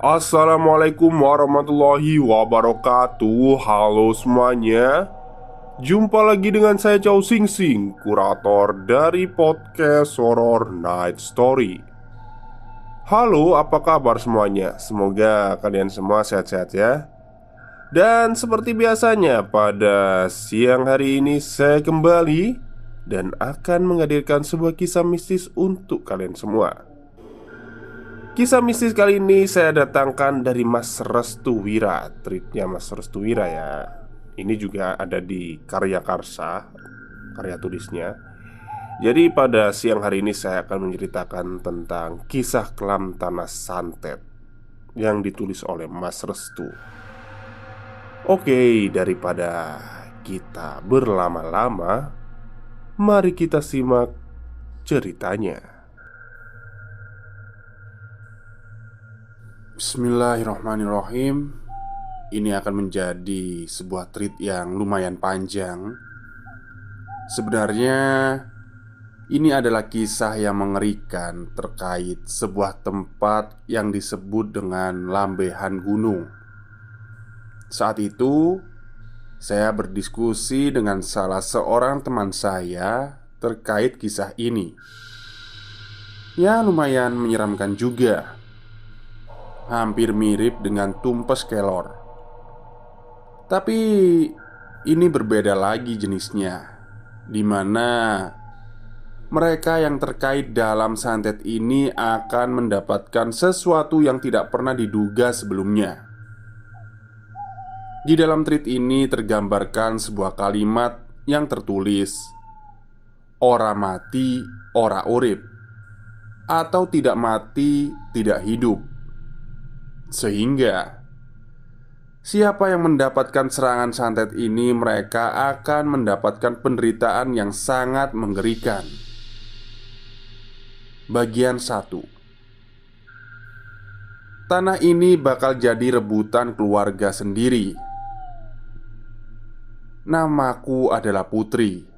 Assalamualaikum warahmatullahi wabarakatuh. Halo semuanya. Jumpa lagi dengan saya Chow Sing Sing, kurator dari podcast Horror Night Story. Halo, apa kabar semuanya? Semoga kalian semua sehat-sehat ya. Dan seperti biasanya pada siang hari ini saya kembali dan akan menghadirkan sebuah kisah mistis untuk kalian semua. Kisah mistis kali ini saya datangkan dari Mas Restu Wira. Tweetnya Mas Restu Wira ya. Ini juga ada di Karya Karsa, karya tulisnya. Jadi pada siang hari ini saya akan menceritakan tentang kisah kelam tanah santet yang ditulis oleh Mas Restu. Oke, daripada kita berlama-lama, mari kita simak ceritanya. Bismillahirrahmanirrahim. Ini akan menjadi sebuah treat yang lumayan panjang. Sebenarnya ini adalah kisah yang mengerikan terkait sebuah tempat yang disebut dengan Lambehan Gunung. Saat itu saya berdiskusi dengan salah seorang teman saya terkait kisah ini. Ya, lumayan menyeramkan juga. Hampir mirip dengan tumpes kelor. Tapi ini berbeda lagi jenisnya, di mana mereka yang terkait dalam santet ini akan mendapatkan sesuatu yang tidak pernah diduga sebelumnya. Di dalam treat ini tergambarkan sebuah kalimat yang tertulis "Ora mati, ora urip", atau tidak mati, tidak hidup. Sehingga siapa yang mendapatkan serangan santet ini, mereka akan mendapatkan penderitaan yang sangat mengerikan. Bagian 1. Tanah ini bakal jadi rebutan keluarga sendiri. Namaku adalah Putri.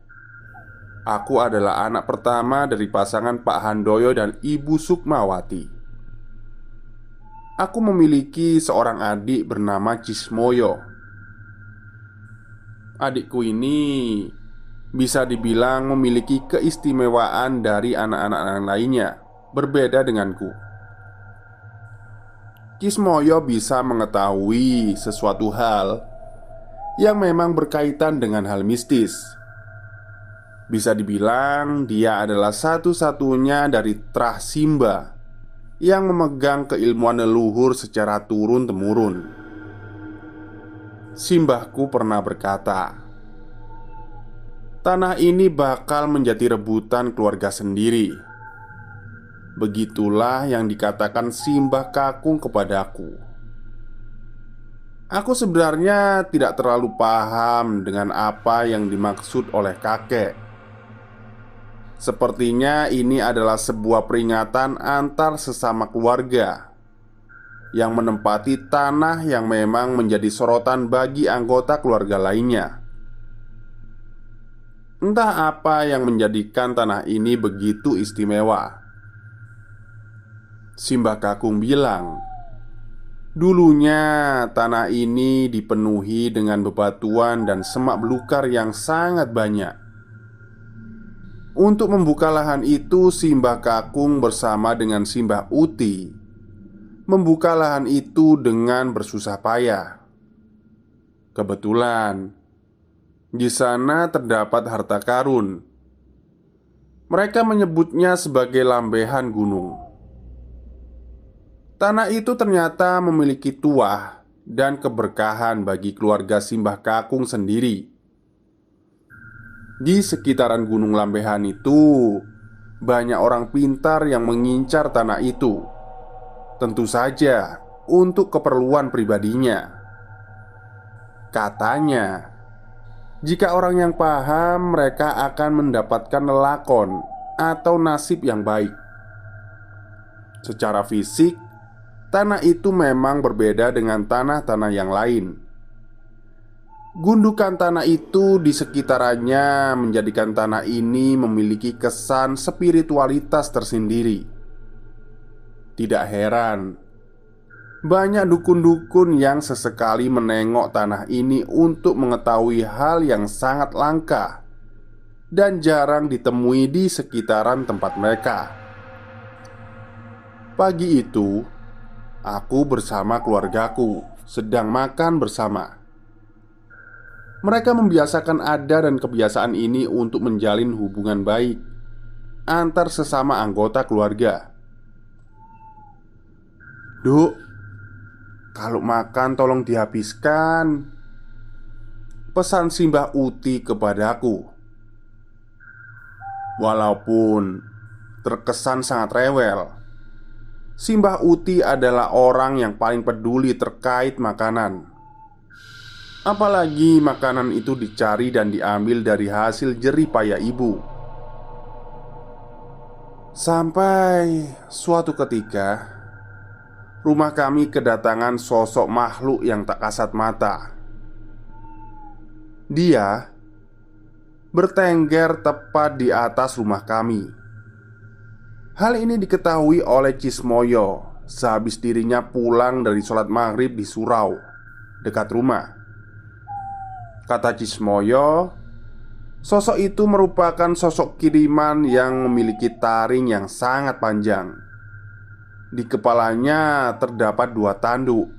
Aku adalah anak pertama dari pasangan Pak Handoyo dan Ibu Sukmawati. Aku memiliki seorang adik bernama Cismoyo. Adikku ini bisa dibilang memiliki keistimewaan dari anak-anak lainnya, berbeda denganku. Cismoyo bisa mengetahui sesuatu hal yang memang berkaitan dengan hal mistis. Bisa dibilang dia adalah satu-satunya dari Trah Simba yang memegang keilmuan leluhur secara turun-temurun. Simbahku pernah berkata, tanah ini bakal menjadi rebutan keluarga sendiri. Begitulah yang dikatakan Simbah Kakung kepadaku. Aku sebenarnya tidak terlalu paham dengan apa yang dimaksud oleh kakek. Sepertinya ini adalah sebuah peringatan antar sesama keluarga yang menempati tanah yang memang menjadi sorotan bagi anggota keluarga lainnya. Entah apa yang menjadikan tanah ini begitu istimewa. Simbah Kakung bilang, dulunya tanah ini dipenuhi dengan bebatuan dan semak belukar yang sangat banyak. Untuk membuka lahan itu, Simbah Kakung bersama dengan Simbah Uti membuka lahan itu dengan bersusah payah. Kebetulan di sana terdapat harta karun. Mereka menyebutnya sebagai Lambehan Gunung. Tanah itu ternyata memiliki tuah dan keberkahan bagi keluarga Simbah Kakung sendiri. Di sekitaran Gunung Lambehan itu banyak orang pintar yang mengincar tanah itu. Tentu saja untuk keperluan pribadinya. Katanya, jika orang yang paham, mereka akan mendapatkan lelakon atau nasib yang baik. Secara fisik, tanah itu memang berbeda dengan tanah-tanah yang lain. Gundukan tanah itu di sekitarannya menjadikan tanah ini memiliki kesan spiritualitas tersendiri. Tidak heran Banyak dukun-dukun yang sesekali menengok tanah ini untuk mengetahui hal yang sangat langka dan jarang ditemui di sekitaran tempat mereka. Pagi itu, aku bersama keluargaku sedang makan bersama. Mereka membiasakan ada dan kebiasaan ini untuk menjalin hubungan baik antar sesama anggota keluarga. "Duk, kalau makan tolong dihabiskan," pesan Simbah Uti kepadaku. Walaupun terkesan sangat rewel, Simbah Uti adalah orang yang paling peduli terkait makanan. Apalagi makanan itu dicari dan diambil dari hasil jerih payah ibu. Sampai suatu ketika, rumah kami kedatangan sosok makhluk yang tak kasat mata. Dia bertengger tepat di atas rumah kami. Hal ini diketahui oleh Cismoyo sehabis dirinya pulang dari sholat maghrib di surau dekat rumah. Kata Cismoyo, sosok itu merupakan sosok kiriman yang memiliki taring yang sangat panjang. Di kepalanya terdapat 2 tanduk.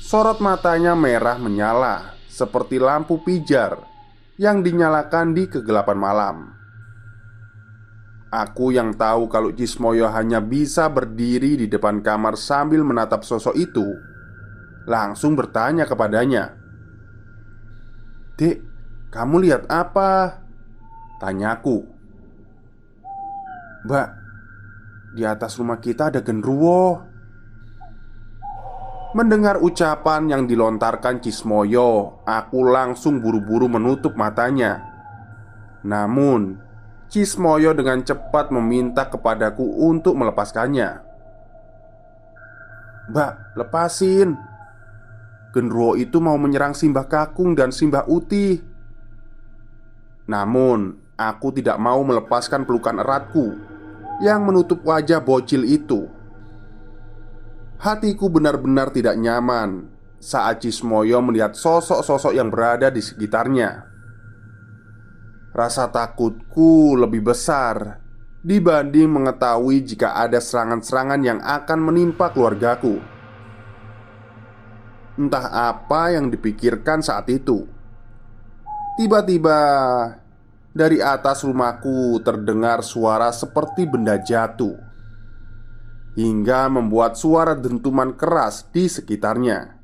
Sorot matanya merah menyala seperti lampu pijar yang dinyalakan di kegelapan malam. Aku yang tahu kalau Cismoyo hanya bisa berdiri di depan kamar sambil menatap sosok itu, langsung bertanya kepadanya. "Dek, kamu lihat apa?" tanyaku. "Mbak, di atas rumah kita ada genderuwo." Mendengar ucapan yang dilontarkan Cismoyo, aku langsung buru-buru menutup matanya. Namun, Cismoyo dengan cepat meminta kepadaku untuk melepaskannya. "Mbak, lepasin. Genderuwo itu mau menyerang Simbah Kakung dan Simbah Uti." Namun, aku tidak mau melepaskan pelukan eratku yang menutup wajah bocil itu. Hatiku benar-benar tidak nyaman saat Cismoyo melihat sosok-sosok yang berada di sekitarnya. Rasa takutku lebih besar dibanding mengetahui jika ada serangan-serangan yang akan menimpa keluargaku. Entah apa yang dipikirkan saat itu. Tiba-tiba dari atas rumahku terdengar suara seperti benda jatuh, hingga membuat suara dentuman keras di sekitarnya.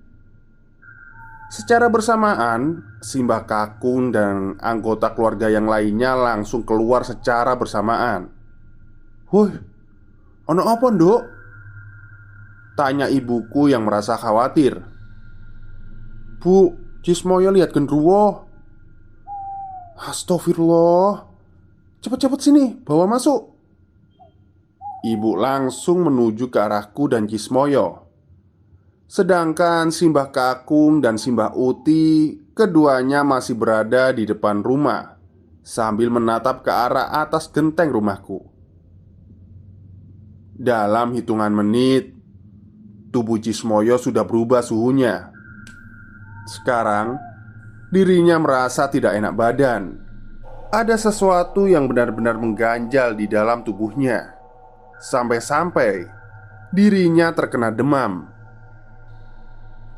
Secara bersamaan, Simbah Kakung dan anggota keluarga yang lainnya langsung keluar secara bersamaan. "Woi, ono apa, Nduk?" tanya ibuku yang merasa khawatir. "Bu, Cismoyo lihat genderuwo." "Astagfirullah. Cepet-cepet sini, bawa masuk." Ibu langsung menuju ke arahku dan Cismoyo. Sedangkan Simbah Kakung dan Simbah Uti, keduanya masih berada di depan rumah sambil menatap ke arah atas genteng rumahku. Dalam hitungan menit, tubuh Cismoyo sudah berubah suhunya. Sekarang, dirinya merasa tidak enak badan. Ada sesuatu yang benar-benar mengganjal di dalam tubuhnya. Sampai-sampai dirinya terkena demam.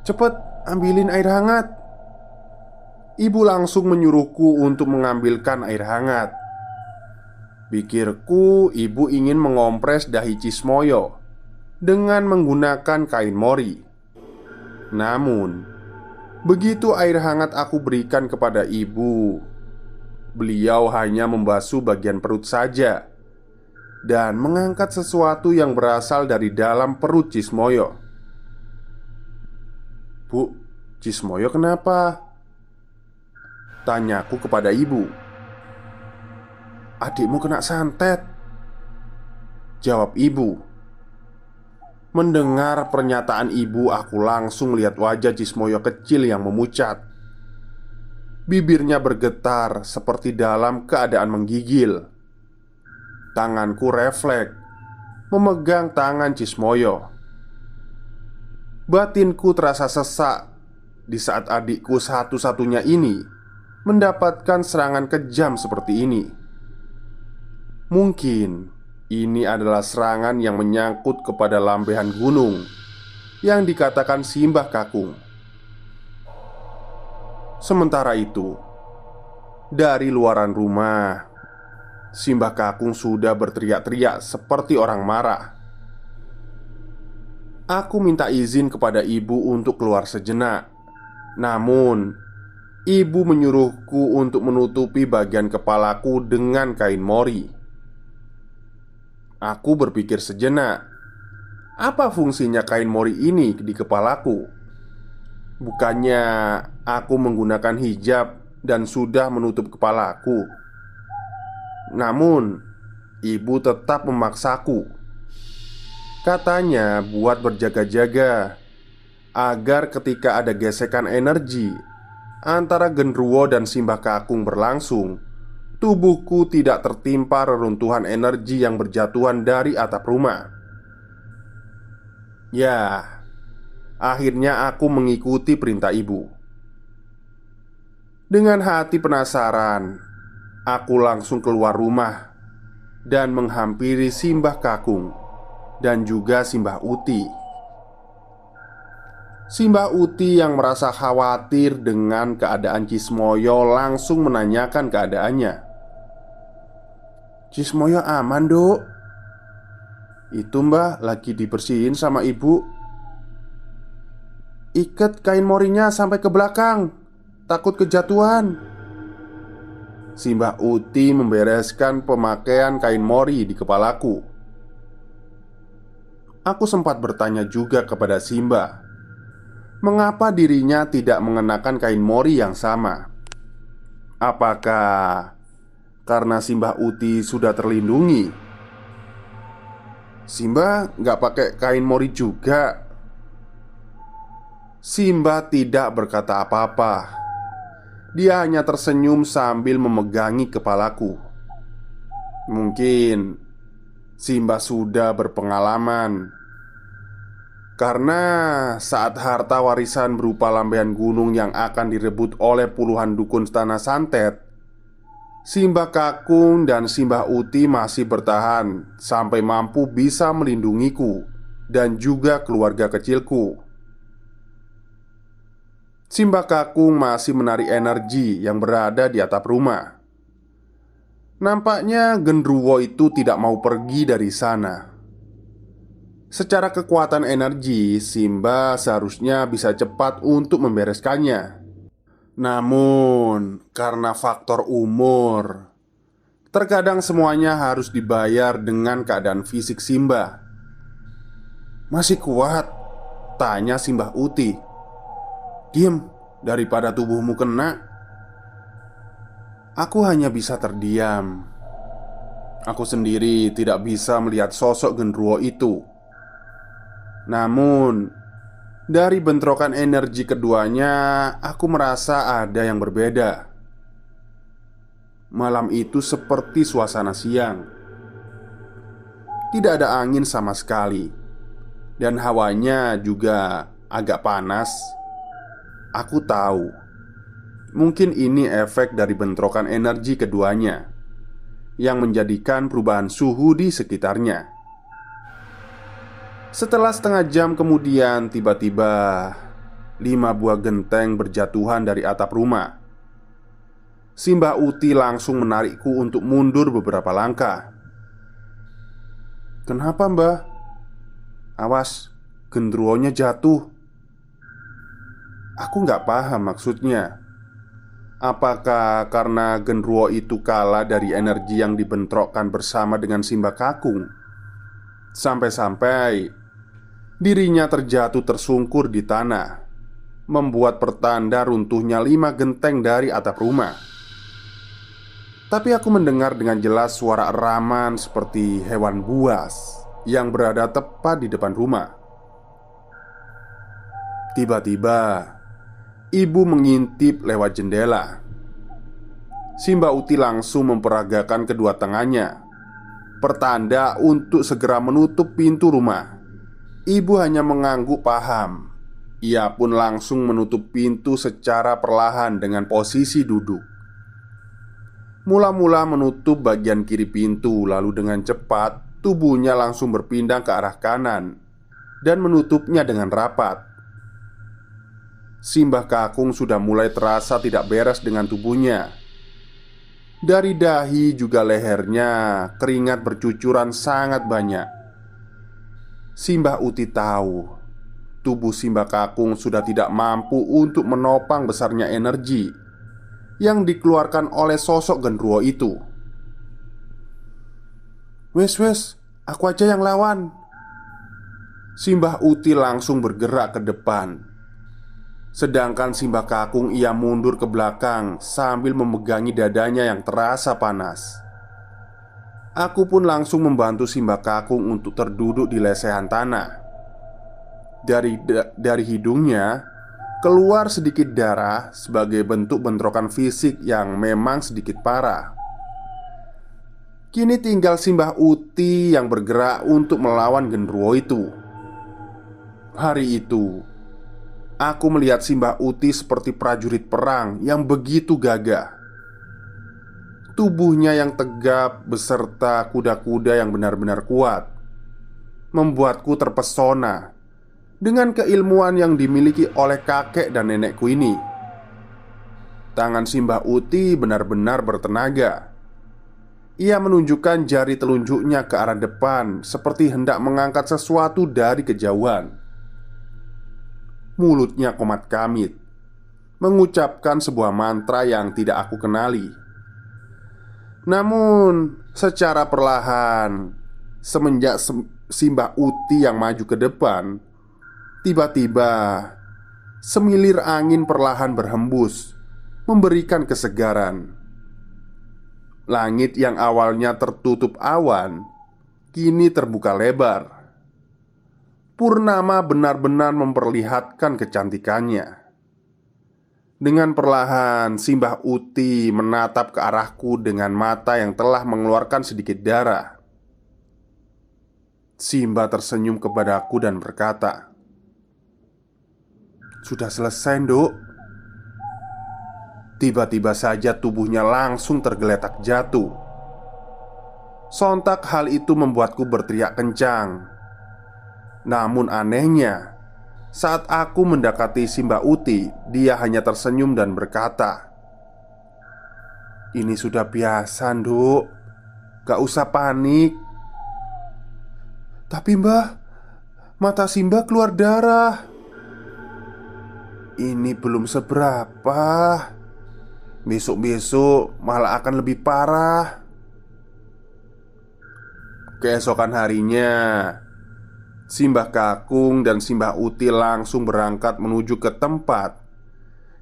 "Cepet, ambilin air hangat." Ibu langsung menyuruhku untuk mengambilkan air hangat. Pikirku, ibu ingin mengompres dahi Cismoyo dengan menggunakan kain mori. Namun, begitu air hangat aku berikan kepada ibu, beliau hanya membasuh bagian perut saja dan mengangkat sesuatu yang berasal dari dalam perut Cismoyo. "Bu, Cismoyo kenapa?" tanyaku kepada ibu. "Adikmu kena santet," jawab ibu. Mendengar pernyataan ibu, aku langsung melihat wajah Cismoyo kecil yang memucat. Bibirnya bergetar seperti dalam keadaan menggigil. Tanganku refleks memegang tangan Cismoyo. Batinku terasa sesak di saat adikku satu-satunya ini mendapatkan serangan kejam seperti ini. Mungkin ini adalah serangan yang menyangkut kepada lambehan gunung yang dikatakan Simbah Kakung. Sementara itu, dari luaran rumah, Simbah Kakung sudah berteriak-teriak seperti orang marah. Aku minta izin kepada ibu untuk keluar sejenak. Namun, ibu menyuruhku untuk menutupi bagian kepalaku dengan kain mori. Aku berpikir sejenak, apa fungsinya kain mori ini di kepalaku? Bukannya aku menggunakan hijab dan sudah menutup kepalaku. Namun, ibu tetap memaksaku. Katanya buat berjaga-jaga agar ketika ada gesekan energi antara Genruwo dan Simbah Kakung berlangsung, tubuhku tidak tertimpa reruntuhan energi yang berjatuhan dari atap rumah. Ya, akhirnya aku mengikuti perintah ibu. Dengan hati penasaran, aku langsung keluar rumah dan menghampiri Simbah Kakung dan juga Simbah Uti. Simbah Uti yang merasa khawatir dengan keadaan Cismoyo langsung menanyakan keadaannya. "Cismoyo aman, Duk? Itu mbah lagi dibersihin sama ibu. Ikat kain morinya sampai ke belakang, takut kejatuhan." Simbah Uti membereskan pemakaian kain mori di kepalaku. Aku sempat bertanya juga kepada Simbah, mengapa dirinya tidak mengenakan kain mori yang sama. Apakah karena Simbah Uti sudah terlindungi? Simbah nggak pakai kain mori juga. Simbah tidak berkata apa-apa. Dia hanya tersenyum sambil memegangi kepalaku. Mungkin Simbah sudah berpengalaman, karena saat harta warisan berupa lambehan gunung yang akan direbut oleh puluhan dukun tanah santet, Simbah Kakung dan Simbah Uti masih bertahan sampai mampu bisa melindungiku dan juga keluarga kecilku. Simbah Kakung masih menarik energi yang berada di atap rumah. Nampaknya Genruwo itu tidak mau pergi dari sana. Secara kekuatan energi, Simbah seharusnya bisa cepat untuk membereskannya. Namun, karena faktor umur, terkadang semuanya harus dibayar dengan keadaan fisik Simbah. "Masih kuat?" tanya Simbah Uti. "Diem, daripada tubuhmu kena." Aku hanya bisa terdiam. Aku sendiri tidak bisa melihat sosok Genruwo itu. Namun, dari bentrokan energi keduanya, aku merasa ada yang berbeda. Malam itu seperti suasana siang. Tidak ada angin sama sekali, dan hawanya juga agak panas. Aku tahu, mungkin ini efek dari bentrokan energi keduanya yang menjadikan perubahan suhu di sekitarnya. Setelah setengah jam kemudian, tiba-tiba 5 buah genteng berjatuhan dari atap rumah. Simbah Uti langsung menarikku untuk mundur beberapa langkah. "Kenapa, Mbah? Awas, Genruwonya jatuh." Aku nggak paham maksudnya. Apakah karena Genruwo itu kalah dari energi yang dibentrokkan bersama dengan Simbah Kakung, sampai-sampai dirinya terjatuh tersungkur di tanah, membuat pertanda runtuhnya 5 genteng dari atap rumah. Tapi aku mendengar dengan jelas suara eraman seperti hewan buas yang berada tepat di depan rumah. Tiba-tiba, ibu mengintip lewat jendela. Simbah Uti langsung memperagakan kedua tangannya, pertanda untuk segera menutup pintu rumah. Ibu hanya mengangguk paham Ia pun langsung menutup pintu secara perlahan dengan posisi duduk. Mula-mula menutup bagian kiri pintu, lalu dengan cepat tubuhnya langsung berpindah ke arah kanan dan menutupnya dengan rapat. Simbah Kakung sudah mulai terasa tidak beres dengan tubuhnya. Dari dahi juga lehernya keringat bercucuran sangat banyak. Simbah Uti tahu tubuh Simbah Kakung sudah tidak mampu untuk menopang besarnya energi yang dikeluarkan oleh sosok genderuwo itu. Wes, aku aja yang lawan." Simbah Uti langsung bergerak ke depan. Sedangkan Simbah Kakung ia mundur ke belakang sambil memegangi dadanya yang terasa panas. Aku pun langsung membantu Simbah Kakung untuk terduduk di lesehan tanah. Dari hidungnya keluar sedikit darah sebagai bentuk bentrokan fisik yang memang sedikit parah. Kini tinggal Simbah Uti yang bergerak untuk melawan genderuwo itu. Hari itu aku melihat Simbah Uti seperti prajurit perang yang begitu gagah. Tubuhnya yang tegap beserta kuda-kuda yang benar-benar kuat membuatku terpesona dengan keilmuan yang dimiliki oleh kakek dan nenekku ini. Tangan Simbah Uti benar-benar bertenaga. Ia menunjukkan jari telunjuknya ke arah depan seperti hendak mengangkat sesuatu dari kejauhan. Mulutnya komat kamit mengucapkan sebuah mantra yang tidak aku kenali. Namun secara perlahan, semenjak Simbah Uti yang maju ke depan, tiba-tiba semilir angin perlahan berhembus, memberikan kesegaran. Langit yang awalnya tertutup awan kini terbuka lebar. Purnama benar-benar memperlihatkan kecantikannya. Dengan perlahan Simbah Uti menatap ke arahku dengan mata yang telah mengeluarkan sedikit darah. Simbah tersenyum kepadaku dan berkata, "Sudah selesai, Nduk." Tiba-tiba saja tubuhnya langsung tergeletak jatuh. Sontak hal itu membuatku berteriak kencang. Namun anehnya, saat aku mendekati Simbah Uti, dia hanya tersenyum dan berkata, "Ini sudah biasa, Nduk. Gak usah panik." "Tapi Mbah, mata Simbah keluar darah." "Ini belum seberapa. Besok-besok malah akan lebih parah." Keesokan harinya, Simbah Kakung dan Simbah Uti langsung berangkat menuju ke tempat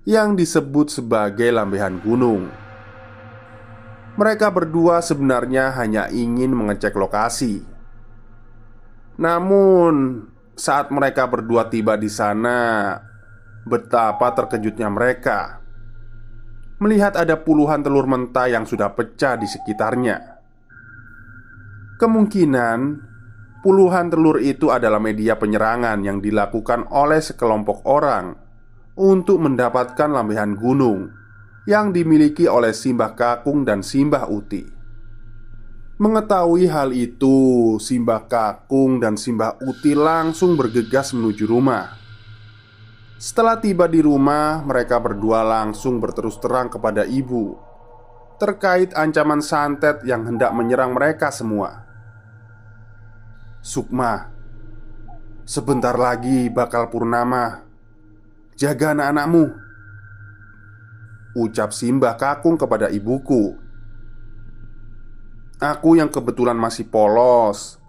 yang disebut sebagai Lambehan Gunung. Mereka berdua sebenarnya hanya ingin mengecek lokasi. Namun, saat mereka berdua tiba di sana, betapa terkejutnya mereka melihat ada puluhan telur mentah yang sudah pecah di sekitarnya. Kemungkinan puluhan telur itu adalah media penyerangan yang dilakukan oleh sekelompok orang untuk mendapatkan lambehan gunung yang dimiliki oleh Simbah Kakung dan Simbah Uti. Mengetahui hal itu, Simbah Kakung dan Simbah Uti langsung bergegas menuju rumah. Setelah tiba di rumah, mereka berdua langsung berterus terang kepada ibu terkait ancaman santet yang hendak menyerang mereka semua. "Sukma, sebentar lagi bakal purnama. Jaga anak-anakmu," ucap Simbah Kakung kepada ibuku. Aku yang kebetulan masih polos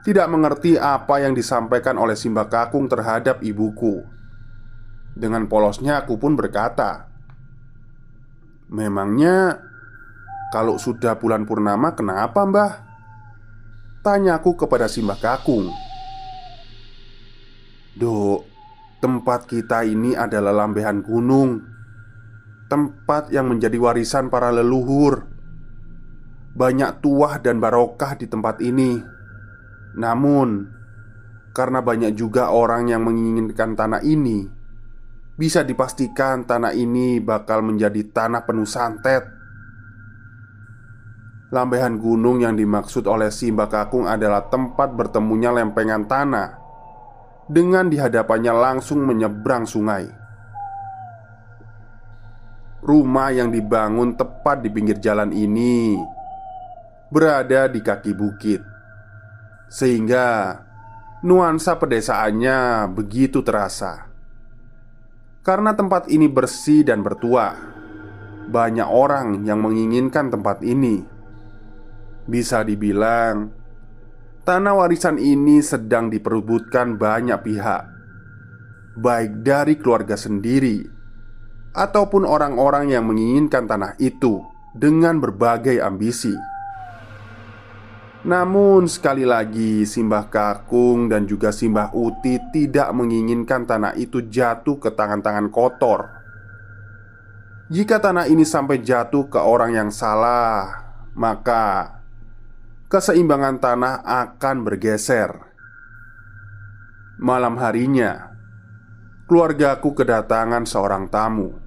tidak mengerti apa yang disampaikan oleh Simbah Kakung terhadap ibuku. Dengan polosnya aku pun berkata, "Memangnya kalau sudah bulan purnama kenapa, Mbah?" tanyaku kepada Simbah Kakung. "Duk, tempat kita ini adalah lambehan gunung, tempat yang menjadi warisan para leluhur. Banyak tuah dan barokah di tempat ini. Namun, karena banyak juga orang yang menginginkan tanah ini, bisa dipastikan tanah ini bakal menjadi tanah penuh santet. Lambehan gunung yang dimaksud oleh Simbah Kakung adalah tempat bertemunya lempengan tanah dengan di hadapannya langsung menyeberang sungai. Rumah yang dibangun tepat di pinggir jalan ini berada di kaki bukit, sehingga nuansa pedesaannya begitu terasa. Karena tempat ini bersih dan bertuah, banyak orang yang menginginkan tempat ini. Bisa dibilang, tanah warisan ini sedang diperebutkan banyak pihak, baik dari keluarga sendiri ataupun orang-orang yang menginginkan tanah itu dengan berbagai ambisi. Namun sekali lagi, Simbah Kakung dan juga Simbah Uti tidak menginginkan tanah itu jatuh ke tangan-tangan kotor. Jika tanah ini sampai jatuh ke orang yang salah, maka keseimbangan tanah akan bergeser. Malam harinya, keluargaku kedatangan seorang tamu.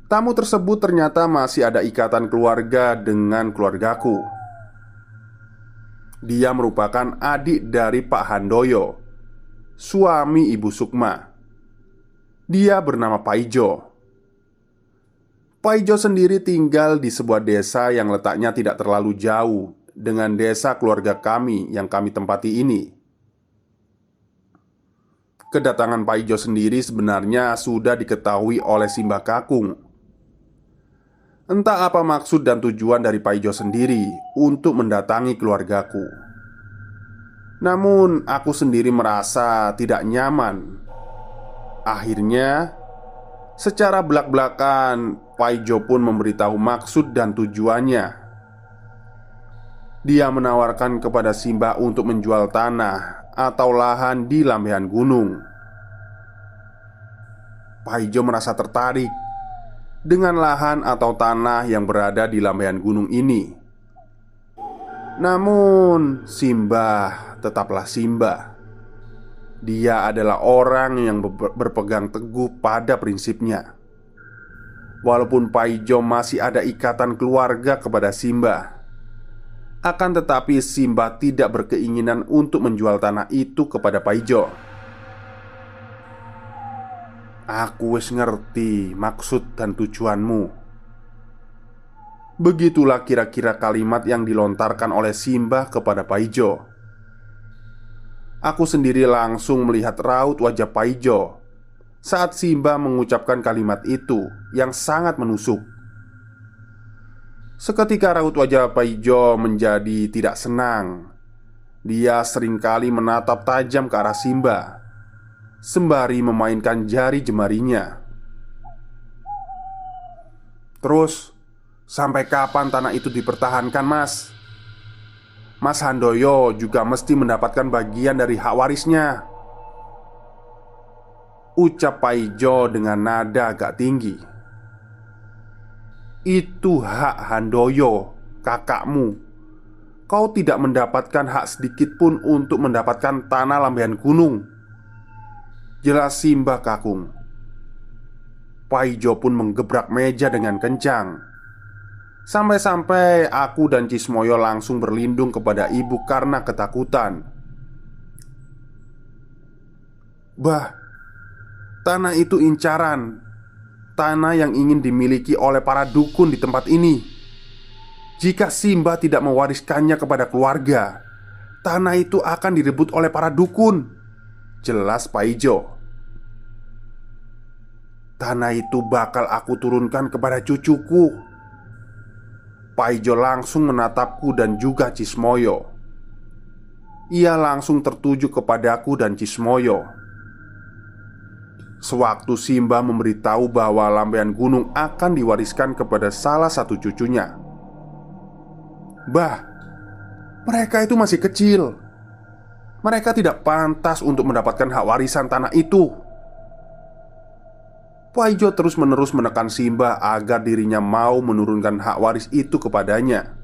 Tamu tersebut ternyata masih ada ikatan keluarga dengan keluargaku. Dia merupakan adik dari Pak Handoyo, suami Ibu Sukma. Dia bernama Paijo. Paijo sendiri tinggal di sebuah desa yang letaknya tidak terlalu jauh dengan desa keluarga kami yang kami tempati ini. Kedatangan Paijo sendiri sebenarnya sudah diketahui oleh Simbah Kakung. Entah apa maksud dan tujuan dari Paijo sendiri untuk mendatangi keluargaku. Namun aku sendiri merasa tidak nyaman. Akhirnya, secara belak-belakan Paijo pun memberitahu maksud dan tujuannya. Dia menawarkan kepada Simbah untuk menjual tanah atau lahan di lambehan gunung. Paijo merasa tertarik dengan lahan atau tanah yang berada di lambehan gunung ini. Namun Simbah tetaplah Simbah. Dia adalah orang yang berpegang teguh pada prinsipnya. Walaupun Paijo masih ada ikatan keluarga kepada Simbah, akan tetapi Simbah tidak berkeinginan untuk menjual tanah itu kepada Paijo. Aku wis ngerti maksud dan tujuanmu. Begitulah kira-kira kalimat yang dilontarkan oleh Simbah kepada Paijo. Aku sendiri langsung melihat raut wajah Paijo saat Simbah mengucapkan kalimat itu yang sangat menusuk. Seketika raut wajah Paijo menjadi tidak senang. Dia seringkali menatap tajam ke arah Simbah sembari memainkan jari jemarinya. "Terus, sampai kapan tanah itu dipertahankan, Mas? Mas Handoyo juga mesti mendapatkan bagian dari hak warisnya," ucap Paijo dengan nada agak tinggi. "Itu hak Handoyo, kakakmu. Kau tidak mendapatkan hak sedikit pun untuk mendapatkan tanah lambehan gunung," jelas Simbah Kakung. Paijo pun menggebrak meja dengan kencang. Sampai-sampai aku dan Cismoyo langsung berlindung kepada ibu karena ketakutan. "Bah, tanah itu incaran. Tanah yang ingin dimiliki oleh para dukun di tempat ini. Jika Simbah tidak mewariskannya kepada keluarga, tanah itu akan direbut oleh para dukun," jelas Paijo. "Tanah itu bakal aku turunkan kepada cucuku." Paijo langsung menatapku dan juga Cismoyo. Ia langsung tertuju kepadaku dan Cismoyo. Sewaktu Simbah memberitahu bahwa lambehan gunung akan diwariskan kepada salah satu cucunya. "Bah, mereka itu masih kecil. Mereka tidak pantas untuk mendapatkan hak warisan tanah itu." Paijo terus-menerus menekan Simbah agar dirinya mau menurunkan hak waris itu kepadanya.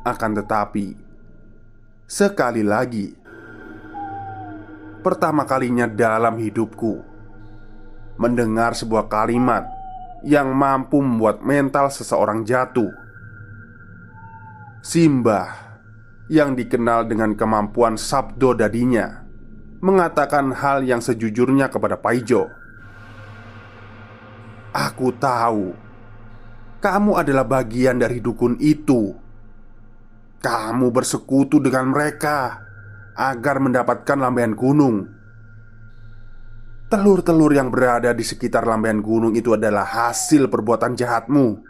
Akan tetapi, sekali lagi. Pertama kalinya dalam hidupku mendengar sebuah kalimat yang mampu membuat mental seseorang jatuh. Simbah yang dikenal dengan kemampuan sabdo dadinya mengatakan hal yang sejujurnya kepada Paijo. "Aku tahu kamu adalah bagian dari dukun itu. Kamu bersekutu dengan mereka agar mendapatkan lambaian gunung. Telur-telur yang berada di sekitar lambaian gunung itu adalah hasil perbuatan jahatmu.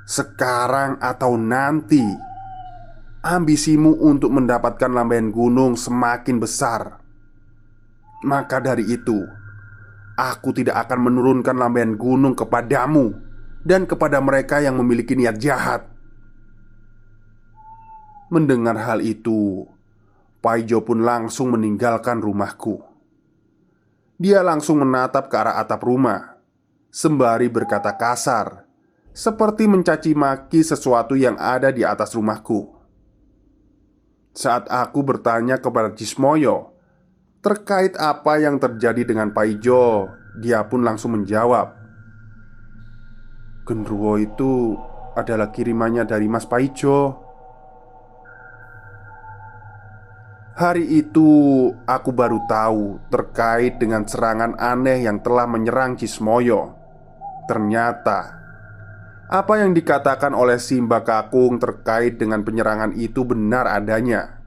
Sekarang atau nanti, ambisimu untuk mendapatkan lambaian gunung semakin besar. Maka dari itu, aku tidak akan menurunkan lambaian gunung kepadamu dan kepada mereka yang memiliki niat jahat." Mendengar hal itu, Paijo pun langsung meninggalkan rumahku. Dia langsung menatap ke arah atap rumah, sembari berkata kasar, seperti mencaci maki sesuatu yang ada di atas rumahku. Saat aku bertanya kepada Cismoyo terkait apa yang terjadi dengan Paijo, dia pun langsung menjawab, "Genruwo itu adalah kirimannya dari Mas Paijo." Hari itu aku baru tahu terkait dengan serangan aneh yang telah menyerang Cismoyo. Ternyata apa yang dikatakan oleh Simbah Kakung terkait dengan penyerangan itu benar adanya.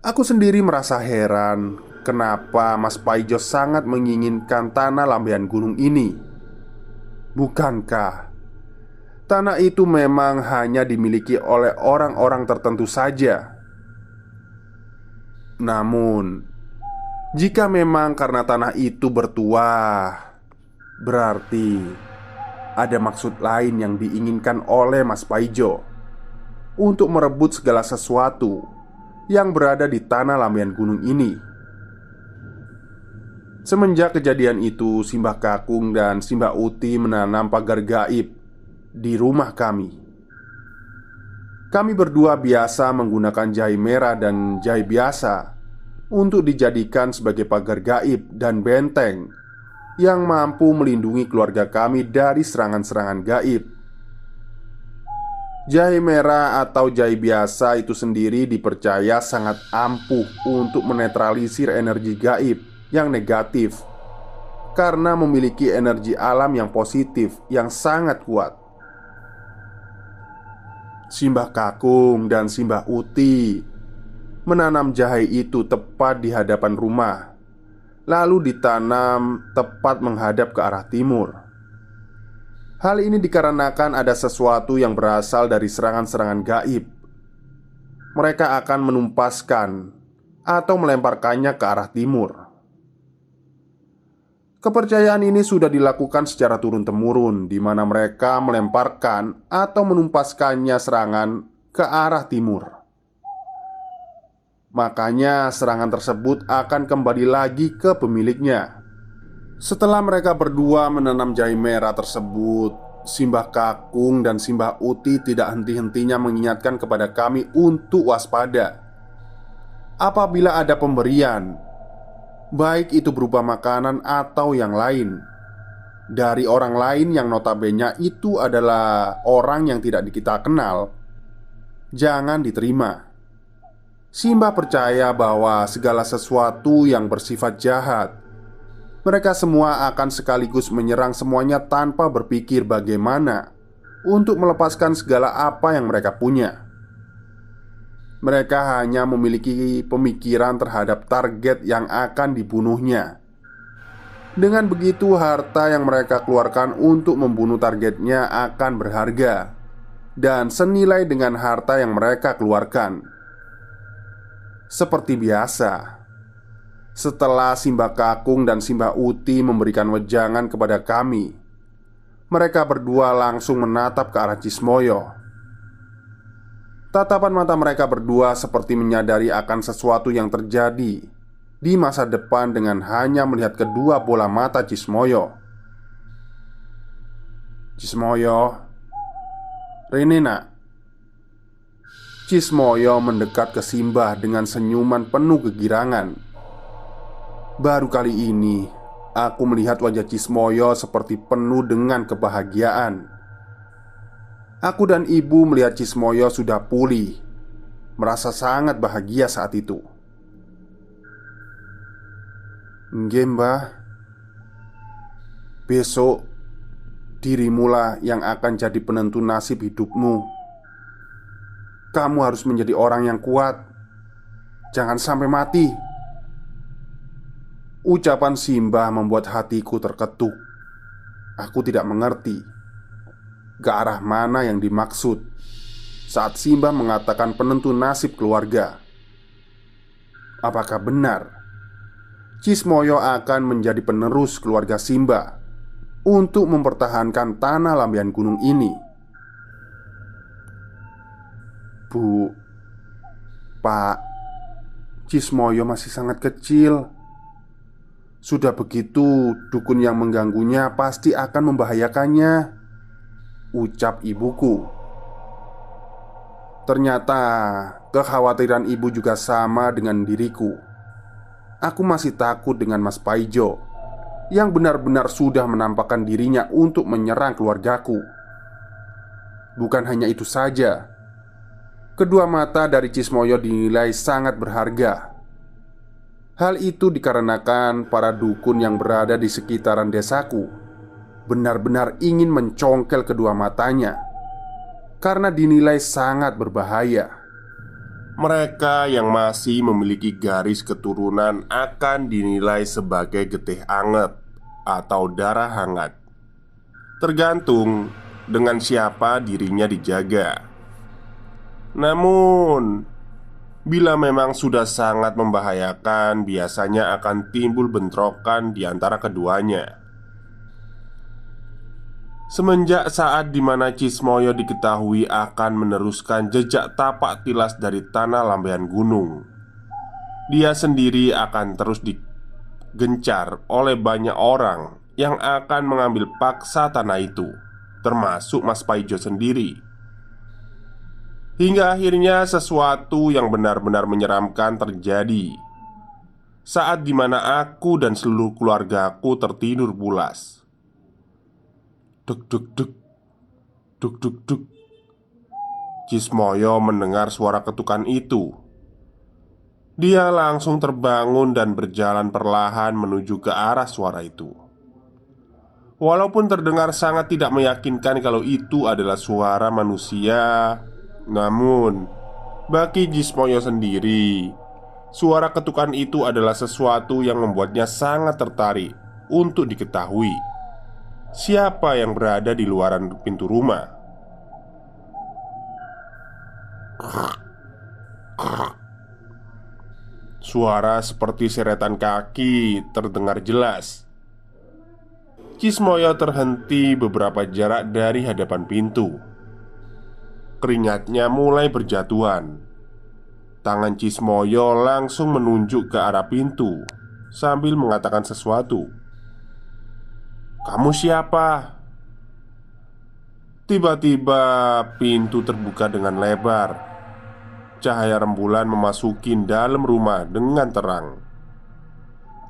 Aku sendiri merasa heran kenapa Mas Paijo sangat menginginkan tanah lambaian gunung ini. Bukankah tanah itu memang hanya dimiliki oleh orang-orang tertentu saja? Namun, jika memang karena tanah itu bertuah, berarti ada maksud lain yang diinginkan oleh Mas Paijo untuk merebut segala sesuatu yang berada di tanah lambaian gunung ini. Semenjak kejadian itu, Simbah Kakung dan Simbah Uti menanam pagar gaib di rumah kami. Kami berdua biasa menggunakan jahe merah dan jahe biasa untuk dijadikan sebagai pagar gaib dan benteng yang mampu melindungi keluarga kami dari serangan-serangan gaib. Jahe merah atau jahe biasa itu sendiri dipercaya sangat ampuh untuk menetralisir energi gaib yang negatif karena memiliki energi alam yang positif yang sangat kuat. Simbah Kakung dan Simbah Uti menanam jahe itu tepat di hadapan rumah, lalu ditanam tepat menghadap ke arah timur. Hal ini dikarenakan ada sesuatu yang berasal dari serangan-serangan gaib. Mereka akan menumpaskan atau melemparkannya ke arah timur. Kepercayaan ini sudah dilakukan secara turun-temurun, di mana mereka melemparkan atau menumpaskannya serangan ke arah timur. Makanya serangan tersebut akan kembali lagi ke pemiliknya. Setelah mereka berdua menanam jahe merah tersebut, Simbah Kakung dan Simbah Uti tidak henti-hentinya mengingatkan kepada kami untuk waspada apabila ada pemberian, baik itu berupa makanan atau yang lain, dari orang lain yang notabene itu adalah orang yang tidak kita kenal, jangan diterima. Simbah percaya bahwa segala sesuatu yang bersifat jahat, mereka semua akan sekaligus menyerang semuanya tanpa berpikir bagaimana untuk melepaskan segala apa yang mereka punya. Mereka hanya memiliki pemikiran terhadap target yang akan dibunuhnya. Dengan begitu, harta yang mereka keluarkan untuk membunuh targetnya akan berharga dan senilai dengan harta yang mereka keluarkan. Seperti biasa, setelah Simbah Kakung dan Simbah Uti memberikan wejangan kepada kami, mereka berdua langsung menatap ke arah Cismoyo. Tatapan mata mereka berdua seperti menyadari akan sesuatu yang terjadi di masa depan dengan hanya melihat kedua bola mata Cismoyo. "Cismoyo, Rene nak, Cismoyo mendekat ke Simbah dengan senyuman penuh kegirangan. Baru kali ini aku melihat wajah Cismoyo seperti penuh dengan kebahagiaan. Aku dan ibu melihat Cismoyo sudah pulih, merasa sangat bahagia saat itu. "Nggih, Mbah. Besok dirimulah yang akan jadi penentu nasib hidupmu. Kamu harus menjadi orang yang kuat. Jangan sampai mati." Ucapan Simbah membuat hatiku terketuk. Aku tidak mengerti ke arah mana yang dimaksud saat Simbah mengatakan penentu nasib keluarga. Apakah benar Cismoyo akan menjadi penerus keluarga Simbah untuk mempertahankan tanah Lambean Gunung ini? "Bu, Pak, Cismoyo masih sangat kecil. Sudah begitu, dukun yang mengganggunya pasti akan membahayakannya," ucap ibuku. Ternyata kekhawatiran ibu juga sama dengan diriku. Aku masih takut dengan Mas Paijo yang benar-benar sudah menampakkan dirinya untuk menyerang keluargaku. Bukan hanya itu saja, kedua mata dari Cismoyo dinilai sangat berharga. Hal itu dikarenakan para dukun yang berada di sekitaran desaku benar-benar ingin mencongkel kedua matanya karena dinilai sangat berbahaya. Mereka yang masih memiliki garis keturunan akan dinilai sebagai getih anget atau darah hangat, tergantung dengan siapa dirinya dijaga. Namun, bila memang sudah sangat membahayakan, biasanya akan timbul bentrokan di antara keduanya. Semenjak saat dimana Cismoyo diketahui akan meneruskan jejak tapak tilas dari tanah Lambean Gunung, dia sendiri akan terus digencar oleh banyak orang yang akan mengambil paksa tanah itu, termasuk Mas Paijo sendiri. Hingga akhirnya sesuatu yang benar-benar menyeramkan terjadi saat dimana aku dan seluruh keluargaku tertidur pulas. Duk duk duk, duk duk duk. Cismoyo mendengar suara ketukan itu. Dia langsung terbangun dan berjalan perlahan menuju ke arah suara itu. Walaupun terdengar sangat tidak meyakinkan kalau itu adalah suara manusia, namun bagi Cismoyo sendiri, suara ketukan itu adalah sesuatu yang membuatnya sangat tertarik untuk diketahui siapa yang berada di luaran pintu rumah. Suara seperti seretan kaki terdengar jelas. Cismoyo terhenti beberapa jarak dari hadapan pintu. Keringatnya mulai berjatuhan. Tangan Cismoyo langsung menunjuk ke arah pintu sambil mengatakan sesuatu. "Kamu siapa?" Tiba-tiba pintu terbuka dengan lebar. Cahaya rembulan memasuki dalam rumah dengan terang.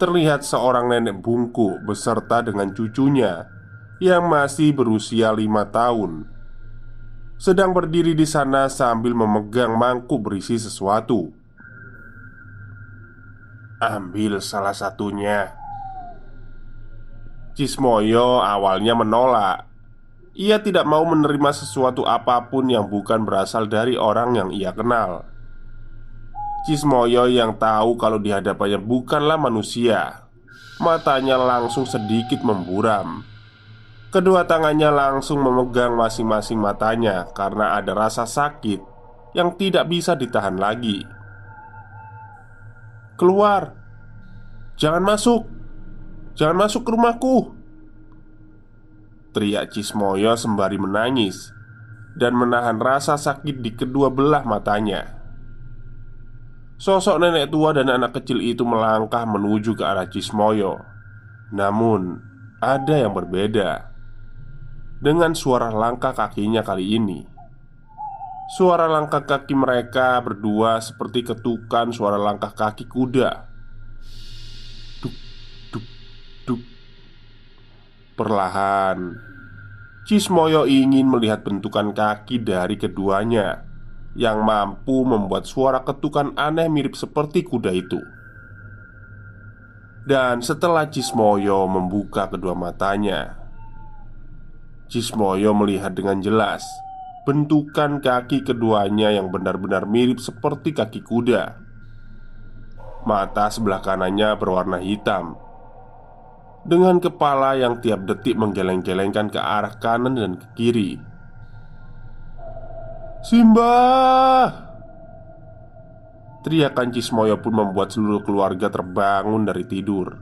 Terlihat seorang nenek bungkuk beserta dengan cucunya yang masih berusia 5 tahun sedang berdiri di sana sambil memegang mangkuk berisi sesuatu. "Ambil salah satunya." Cismoyo awalnya menolak. Ia tidak mau menerima sesuatu apapun yang bukan berasal dari orang yang ia kenal. Cismoyo yang tahu kalau di hadapannya bukanlah manusia, matanya langsung sedikit memburam. Kedua tangannya langsung memegang masing-masing matanya karena ada rasa sakit yang tidak bisa ditahan lagi. "Keluar! Jangan masuk! Jangan masuk ke rumahku!" teriak Cismoyo sembari menangis dan menahan rasa sakit di kedua belah matanya. Sosok nenek tua dan anak kecil itu melangkah menuju ke arah Cismoyo. Namun, ada yang berbeda dengan suara langkah kakinya kali ini. Suara langkah kaki mereka berdua seperti ketukan suara langkah kaki kuda. Duk, duk, duk. Perlahan, Cismoyo ingin melihat bentukan kaki dari keduanya yang mampu membuat suara ketukan aneh mirip seperti kuda itu. Dan setelah Cismoyo membuka kedua matanya, Cismoyo melihat dengan jelas bentukan kaki keduanya yang benar-benar mirip seperti kaki kuda. Mata sebelah kanannya berwarna hitam, dengan kepala yang tiap detik menggeleng-gelengkan ke arah kanan dan ke kiri. "Simba!" Teriakan Cismoyo pun membuat seluruh keluarga terbangun dari tidur.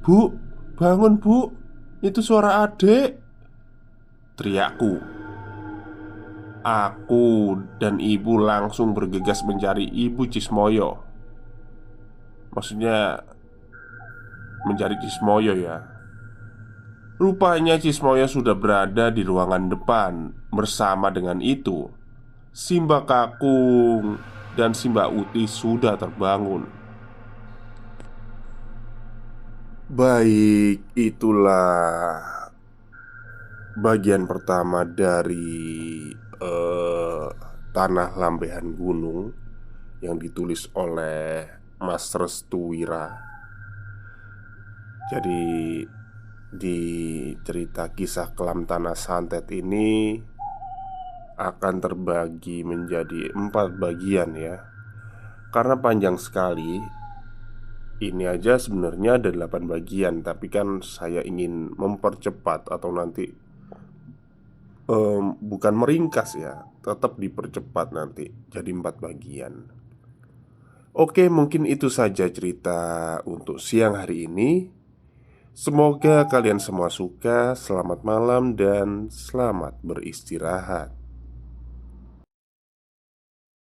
"Bu, bangun bu, itu suara adik," teriakku. Aku dan ibu langsung bergegas mencari ibu Cismoyo. Maksudnya mencari Cismoyo ya. Rupanya Cismoyo sudah berada di ruangan depan. Bersama dengan itu, Simba Kakung dan Simba Uti sudah terbangun. Baik, itulah bagian pertama dari eh, Tanah Lambehan Gunung yang ditulis oleh Mas Restu Wira. Jadi di cerita kisah kelam Tanah Santet ini akan terbagi menjadi 4 bagian ya. Karena panjang sekali. Ini aja sebenarnya ada 8 bagian, tapi kan saya ingin mempercepat atau nanti bukan meringkas ya, tetap dipercepat nanti jadi 4 bagian. Oke, mungkin itu saja cerita untuk siang hari ini. Semoga kalian semua suka. Selamat malam dan selamat beristirahat.